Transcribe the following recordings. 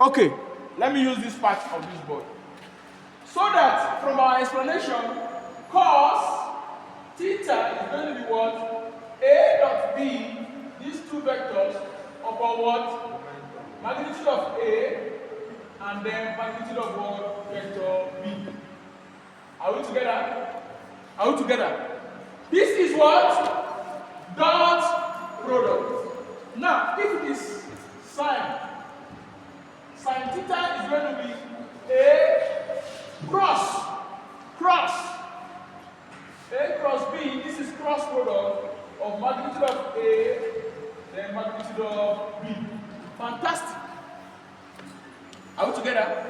Okay, let me use this part of this board. So that from our explanation, cos theta is going to be what? A dot B, these two vectors, upon what? Magnitude of A, and then magnitude of what? Vector B. Are we together? Are we together? This is what? Dot product. Now, if it is sine theta is going to be A cross A cross B. This is cross product of magnitude of A, then magnitude of B. Fantastic. Are we together?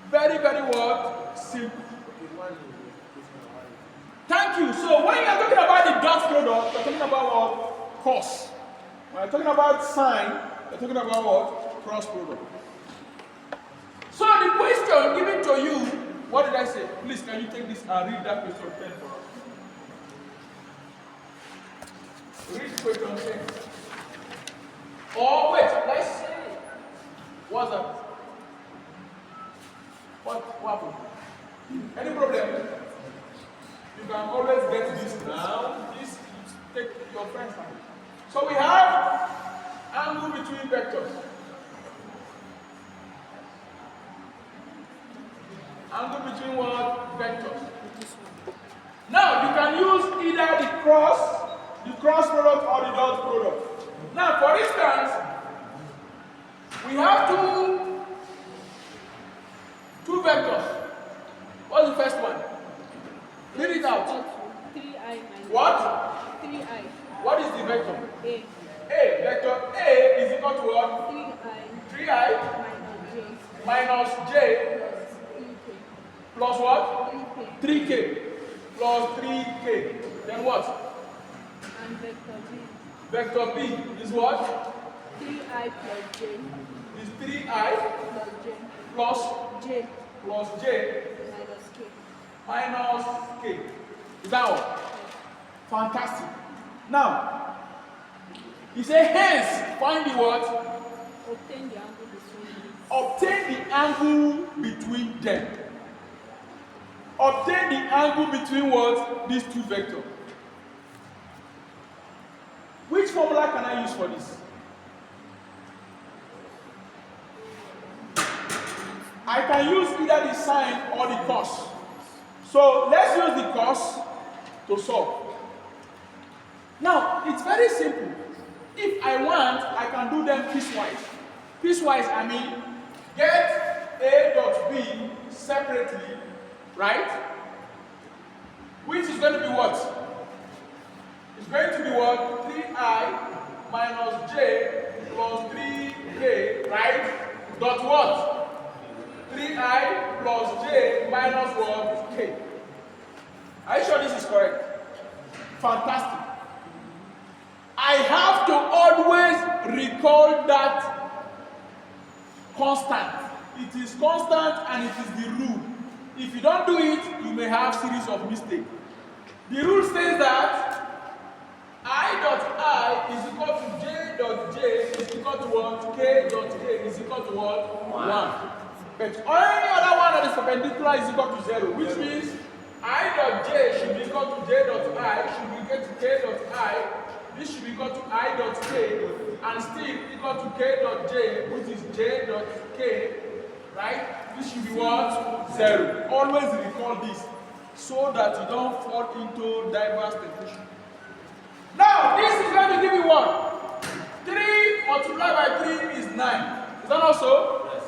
Very, very what? Simple. Thank you. So when you are talking about the dot product, you're talking about what? Cos. When you're talking about sine, you're talking about what? Cross product. So the question given to you, what did I say? Please, can you take this and read that question 10 for us? Read question 10. Or wait, let's say, what's that? What happened? Any problem? You can always get this now. Please take your friend's hand. So we have angle between vectors. Angle between what? Vectors. Now you can use either the cross product or the dot product. Now for instance, we have two vectors. What's the first one? Read it out. 3i. What? 3i. What is the vector? A. A. Vector A is equal to what? 3i. 3i Minus minus j. j Plus 3k. plus what? 3k. 3k plus 3k. Then what? And vector b. Vector B is what? 3i plus j. Is 3i Plus j. plus J. plus j Minus k. minus k. Is that all? Fantastic. Now, he said, hence, find the what? Obtain the angle between these. Obtain the angle between them. Obtain the angle between what? These two vectors. Which formula can I use for this? I can use either the sine or the cos. So let's use the cos to solve. Now, it's very simple. If I want, I can do them piecewise. Piecewise, I mean, get A dot B separately, right? Which is going to be what? It's going to be what? 3i minus j plus 3k, right? Dot what? 3i plus j minus what? K. Are you sure this is correct? Fantastic. I have to always recall that constant. It is constant and it is the rule. If you don't do it, you may have series of mistakes. The rule says that I dot I is equal to j dot j is equal to what? K dot k is equal to what? 1. But any other one that is perpendicular is equal to 0, which means I dot j should be equal to j dot I, should be equal to k dot I, this should be equal to I dot k, and still equal to k dot j, which is j dot k, right? This should be what? 0. Always recall this so that you don't fall into diverse temptation. Now, this is going to give you what? 3 multiplied by 3 is 9. Is that also? Yes.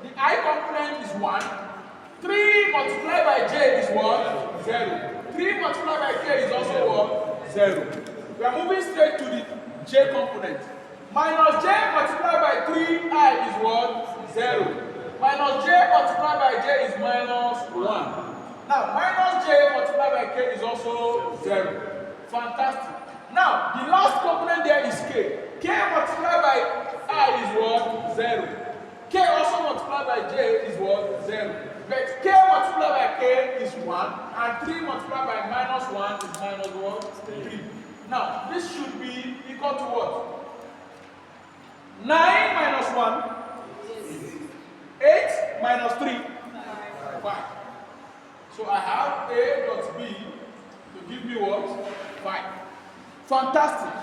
The I component is 1. 3 multiplied by j is what? 0. 3 multiplied by k is also what? 0. We are moving straight to the j component. Minus j multiplied by 3i is what? 0. Minus j multiplied by j is minus 1. Now, minus j multiplied by k is also 0. Fantastic. Now, the last component there is k. K multiplied by I is what? 0. K also multiplied by j is what? 0. But k multiplied by k is 1, and 3 multiplied by minus 1 is minus what? 3. Now, this should be equal to what? 9 minus 1 minus 3? 5. So I have A dot B to give me what? 5. Fantastic.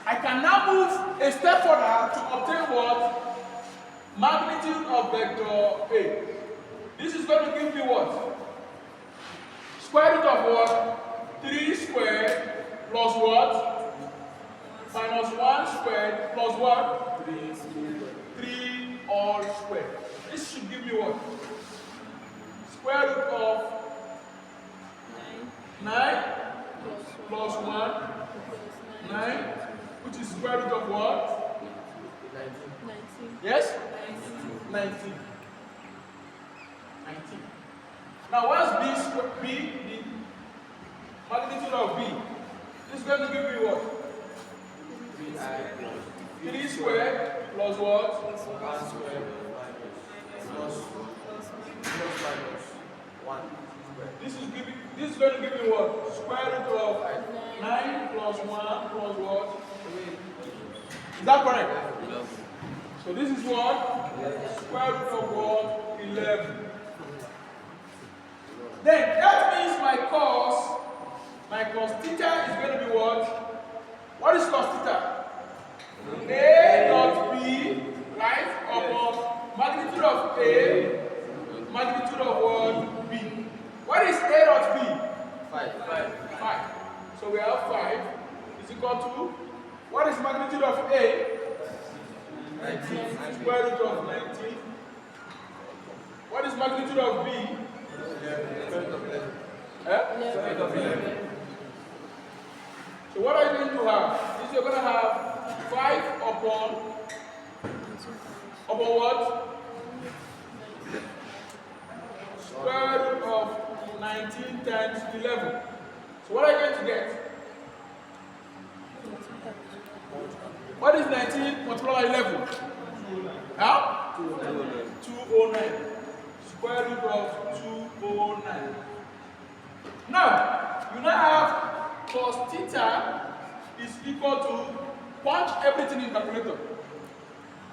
I can now move a step further to obtain what? Magnitude of vector A. This is going to give me what? Square root of what? 3 squared plus what? Minus 1 squared plus what? 3 all squared. This should give me what? Square root of 9 plus 1, 9, which is square root of what? 19. Yes? 19. Now what's B square? B, the magnitude of B. This is going to give me what? 3 squared plus what? 1 squared plus minus 1 squared. This is going to give me what? Square root of 9 plus 1 plus what? Is that correct? So this is what? Square root of what? 11. Then that means my cos theta is going to be what? What is cos theta? A dot B, right? Upon magnitude of A, magnitude of what? B. What is A dot B? 5. 5. So we have 5 is equal to, what is magnitude of A? 19. Square root of 19. What is magnitude of B? 11. Eh? 11. So what are you going to have? Is you're going to have 5 upon what? Square root of 19 times 11. So what are you going to get? What is 19 multiplied by 11? How? 209. Square root of 209. Now, you now have cos theta is equal to, punch everything in calculator.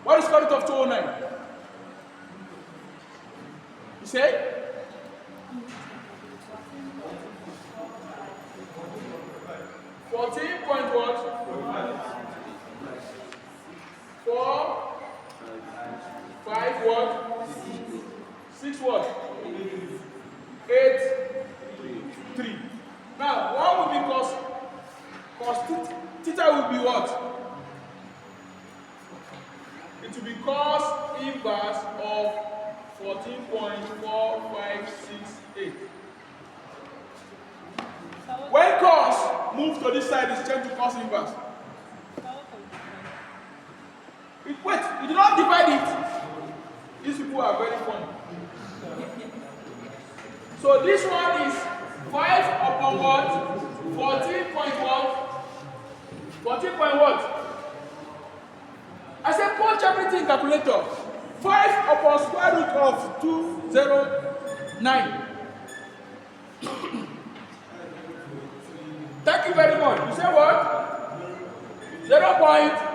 What is square root of 209? You say? Point what? 4, 5 what? 6 what? 8, 3. Now, what will be cos theta will be what? It will be cos inverse of 14.4568. When cos move to this side, it's changed to cos inverse. Wait, you do not divide it. These people are very funny. So this one is 5 upon what? 14 point what? 14 point what? I said punch everything in calculator. 5 upon square root of 209. Thank you very much. You say what? 0.345.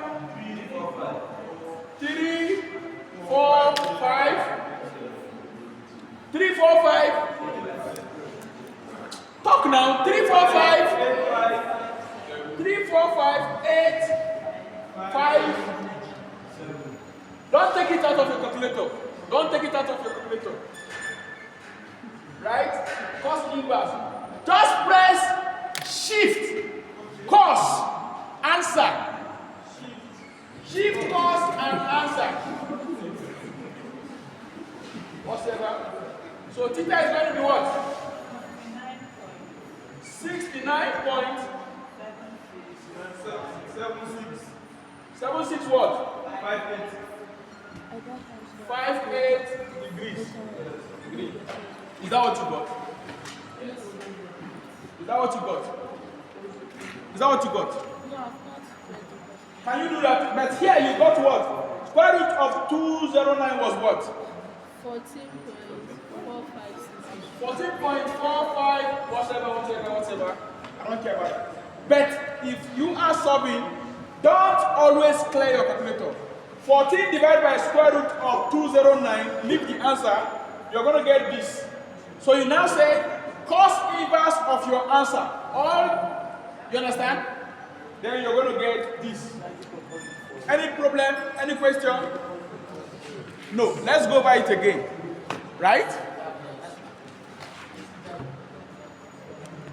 Talk now. 345. 8, 5. Don't take it out of your calculator. Don't take it out of your calculator. Right? Cos inverse. Just press shift, cos, answer. Shift, cos, and answer. Whatever. So theta is going to be what? 69.76 what? 58 degrees. Is that what you got? Is that what you got? Is that what you got? No, I've not. Can you do that? But here you got what? Square root of 209 was what? 14.456. 14.45, whatever. I don't care about that. But if you are solving, don't always clear your calculator. 14 divided by square root of 209, leave the answer, you're going to get this. So you now say cos inverse of your answer. All, you understand? Then you're going to get this. Any problem? Any question? No. Let's go over it again. Right?